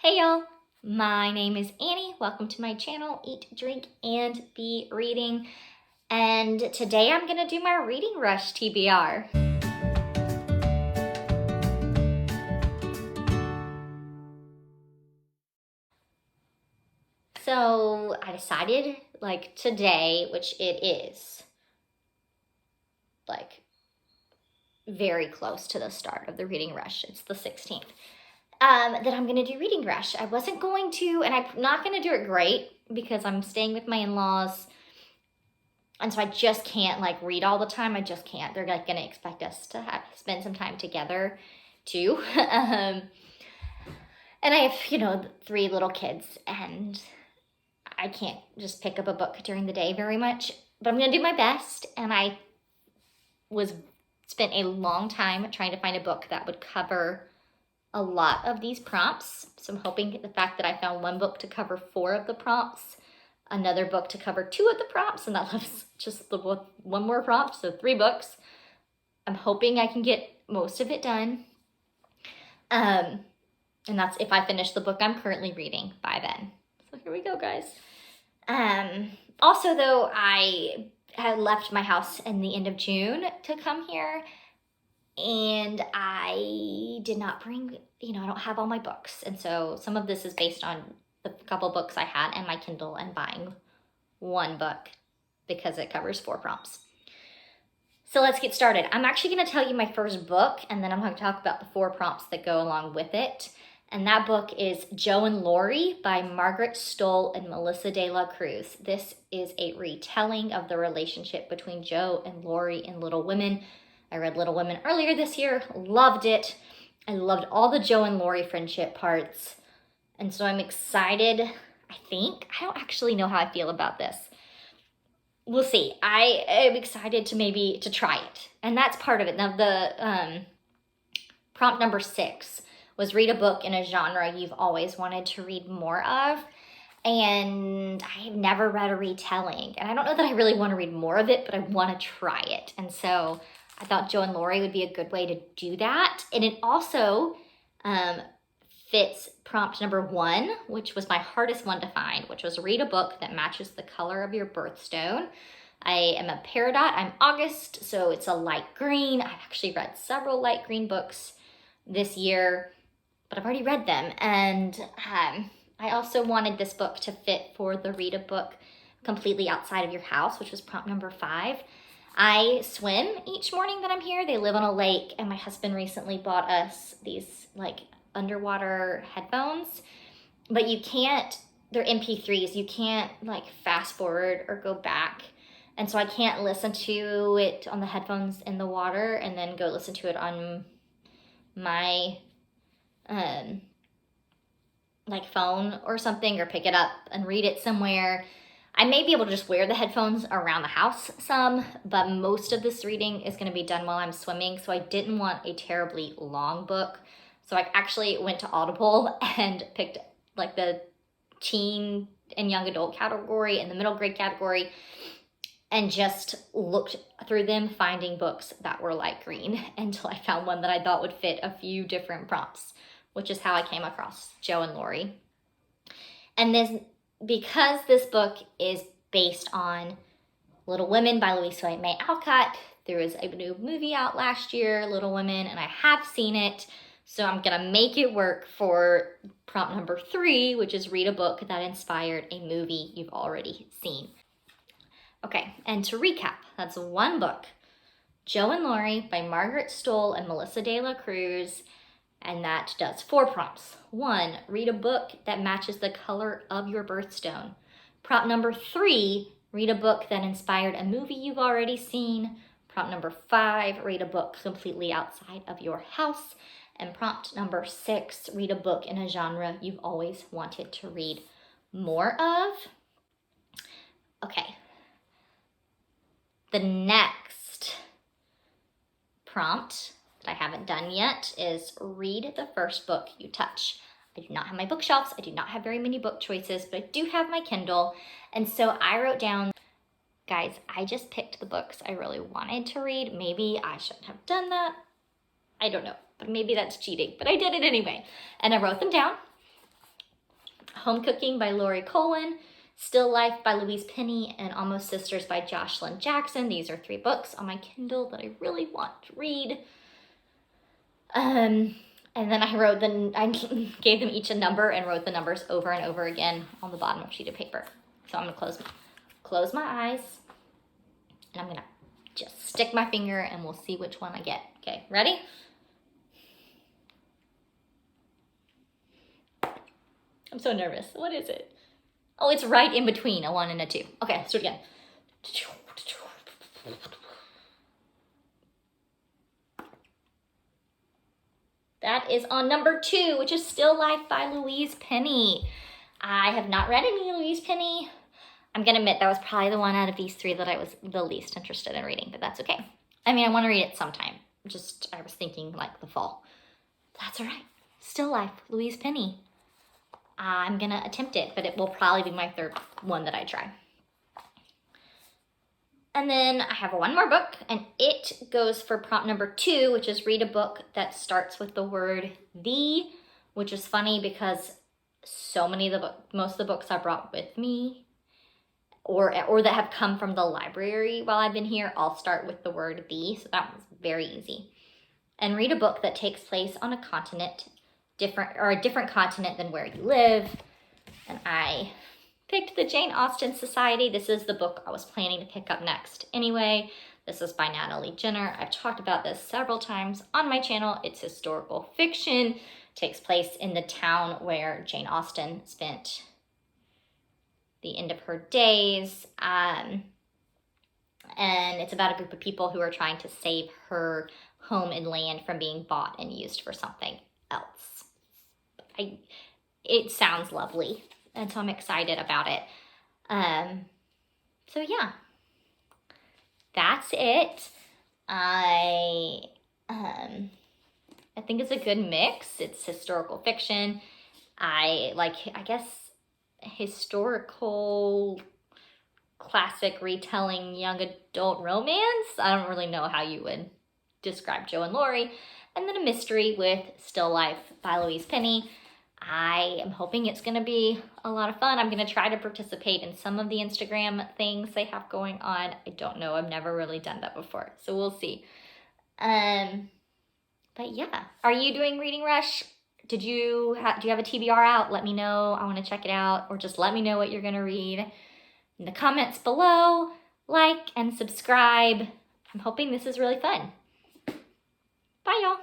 Hey y'all, my name is Annie. Welcome to my channel, Eat, Drink, and Be Reading. And today I'm gonna do my reading rush TBR. So I decided today, which it is very close to the start of the reading rush. It's the 16th. That I'm gonna do reading rush. I wasn't going to, and I'm not gonna do it great because I'm staying with my in-laws. And so I just can't read all the time. I just can't. They're gonna expect us to spend some time together too. And I have, 3 little kids and I can't just pick up a book during the day very much, but I'm gonna do my best. And I spent a long time trying to find a book that would cover a lot of these prompts. So I'm hoping the fact that I found one book to cover 4 of the prompts, another book to cover 2 of the prompts, and that leaves just the one more prompt, so 3 books. I'm hoping I can get most of it done. And that's if I finish the book I'm currently reading by then. So here we go, guys. Also though, I had left my house in the end of June to come here, and I did not bring, I don't have all my books. And so some of this is based on the couple books I had and my Kindle and buying one book because it covers 4 prompts. So let's get started. I'm actually going to tell you my first book, and then I'm going to talk about the 4 prompts that go along with it. And that book is Jo and Laurie by Margaret, Stohl, and Melissa de la Cruz. This is a retelling of the relationship between Jo and Laurie in Little Women. I read Little Women earlier this year, loved it. I loved all the Jo and Laurie friendship parts. And so I'm excited, I don't actually know how I feel about this. We'll see. I am excited to try it. And that's part of it. Now the prompt number 6 was read a book in a genre you've always wanted to read more of. And I have never read a retelling. And I don't know that I really want to read more of it, but I want to try it. And so I thought Jo and Laurie would be a good way to do that. And it also fits prompt number 1, which was my hardest one to find, which was read a book that matches the color of your birthstone. I am a Peridot. I'm August, so it's a light green. I've actually read several light green books this year, but I've already read them. And I also wanted this book to fit for the read a book completely outside of your house, which was prompt number 5. I swim each morning that I'm here. They live on a lake, and my husband recently bought us these underwater headphones, but you can't, they're MP3s. You can't fast forward or go back. And so I can't listen to it on the headphones in the water and then go listen to it on my phone or something, or pick it up and read it somewhere. I may be able to just wear the headphones around the house some, but most of this reading is going to be done while I'm swimming, so I didn't want a terribly long book. So I actually went to Audible and picked the teen and young adult category and the middle grade category, and just looked through them, finding books that were light green until I found one that I thought would fit a few different prompts, which is how I came across Jo and Laurie. And then, because this book is based on Little Women by Louise May Alcott, there was a new movie out last year, Little Women, and I have seen it. So I'm gonna make it work for prompt number 3, which is read a book that inspired a movie you've already seen. Okay, and to recap, that's one book, Jo and Laurie by Margaret Stohl and Melissa de la Cruz, and that does 4 prompts. 1, read a book that matches the color of your birthstone. Prompt number 3, read a book that inspired a movie you've already seen. Prompt number 5, read a book completely outside of your house. And prompt number 6, read a book in a genre you've always wanted to read more of. Okay. The next prompt that I haven't done yet is read the first book you touch. I do not have my bookshelves. I do not have very many book choices, but I do have my Kindle. And so I wrote down, guys, I just picked the books I really wanted to read. Maybe I shouldn't have done that. I don't know, but maybe that's cheating, but I did it anyway. And I wrote them down. Home Cooking by Laurie, Still Life by Louise Penny, and Almost Sisters by Jocelyn Jackson. These are 3 books on my Kindle that I really want to read. And then I gave them each a number and wrote the numbers over and over again on the bottom of a sheet of paper. So I'm gonna close my eyes, and I'm gonna just stick my finger and we'll see which one I get. Okay, ready? I'm so nervous. What is it? Oh, it's right in between a 1 and a 2. Okay, let's do it again. That is on number 2, which is Still Life by Louise Penny. I have not read any Louise Penny. I'm gonna admit that was probably the one out of these 3 that I was the least interested in reading, but that's okay. I mean, I want to read it sometime. I was thinking like the fall. That's all right. Still Life, Louise Penny. I'm gonna attempt it, but it will probably be my 3rd one that I try. And then I have one more book, and it goes for prompt number 2, which is read a book that starts with the word "the," which is funny because most of the books I brought with me or that have come from the library while I've been here all start with the word "the," so that was very easy. And read a book that takes place on a continent, a different continent than where you live. And I picked the Jane Austen Society. This is the book I was planning to pick up next anyway. This is by Natalie. I've talked about this several times on my channel. It's historical fiction. It takes place in the town where Jane Austen spent the end of her days. And it's about a group of people who are trying to save her home and land from being bought and used for something else. It sounds lovely, and so I'm excited about it. So yeah, that's it. I think it's a good mix. It's historical fiction. I guess, historical classic retelling young adult romance. I don't really know how you would describe Jo and Laurie. And then a mystery with Still Life by Louise Penny. I am hoping it's going to be a lot of fun. I'm going to try to participate in some of the Instagram things they have going on. I don't know. I've never really done that before, so we'll see. But yeah, are you doing Reading Rush? Do you have a TBR out? Let me know. I want to check it out, or just let me know what you're going to read in the comments below. Like and subscribe. I'm hoping this is really fun. Bye, y'all.